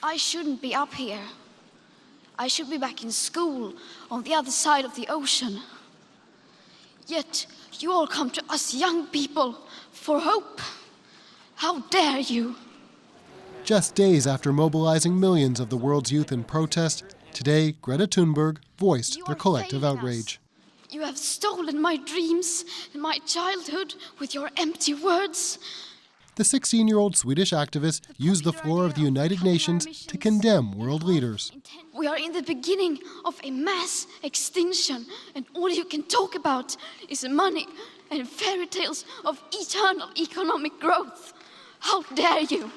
I shouldn't be up here. I should be back in school on the other side of the ocean. Yet you all come to us young people for hope. How dare you? Just days after mobilizing millions of the world's youth in protest, today Greta Thunberg voiced their collective outrage. You have stolen my dreams and my childhood with your empty words. The 16-year-old Swedish activist used the floor of the United Nations to condemn world leaders. We are in the beginning of a mass extinction, and all you can talk about is money and fairy tales of eternal economic growth. How dare you?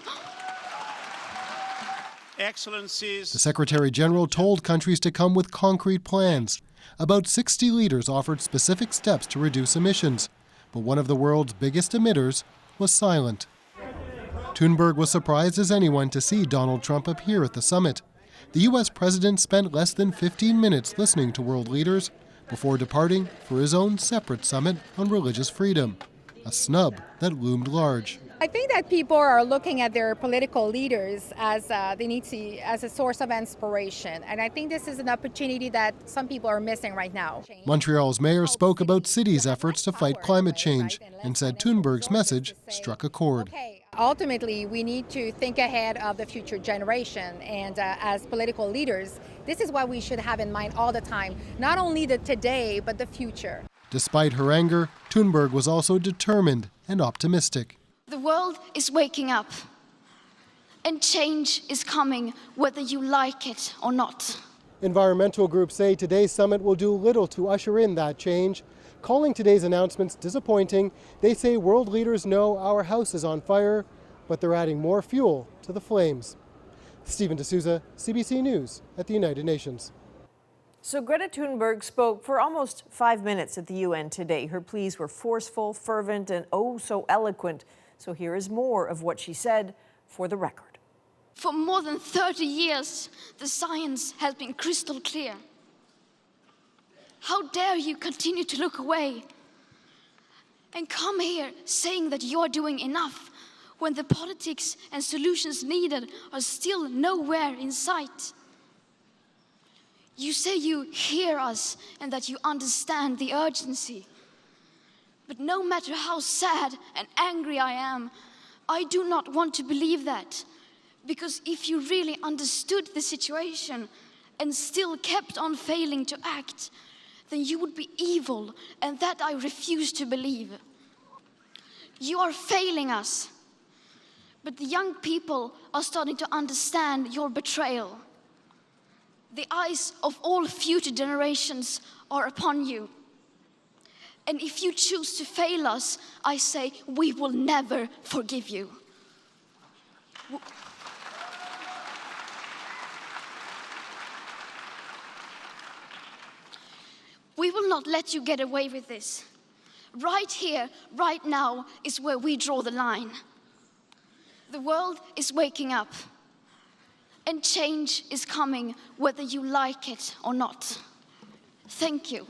Excellencies. The Secretary General told countries to come with concrete plans. About 60 leaders offered specific steps to reduce emissions, but one of the world's biggest emitters was silent. Thunberg was surprised as anyone to see Donald Trump appear at the summit. The U.S. president spent less than 15 minutes listening to world leaders before departing for his own separate summit on religious freedom, a snub that loomed large. I think that people are looking at their political leaders as as a source of inspiration, and I think this is an opportunity that some people are missing right now. Montreal's mayor spoke about cities' efforts to fight climate change and said Thunberg's message struck a chord. Ultimately, we need to think ahead of the future generation, and as political leaders, this is what we should have in mind all the time, not only the today, but the future. Despite her anger, Thunberg was also determined and optimistic. The world is waking up, and change is coming whether you like it or not. Environmental groups say today's summit will do little to usher in that change. Calling today's announcements disappointing, they say world leaders know our house is on fire, but they're adding more fuel to the flames. Stephen D'Souza, CBC News at the United Nations. So Greta Thunberg spoke for almost 5 minutes at the UN today. Her pleas were forceful, fervent, and oh so eloquent. So here is more of what she said for the record. For more than 30 years, the science has been crystal clear. How dare you continue to look away and come here saying that you're doing enough when the politics and solutions needed are still nowhere in sight? You say you hear us and that you understand the urgency. But no matter how sad and angry I am, I do not want to believe that. Because if you really understood the situation and still kept on failing to act, then you would be evil, and that I refuse to believe. You are failing us, but the young people are starting to understand your betrayal. The eyes of all future generations are upon you. And if you choose to fail us, I say we will never forgive you. We will not let you get away with this. Right here, right now, is where we draw the line. The world is waking up, and change is coming whether you like it or not. Thank you.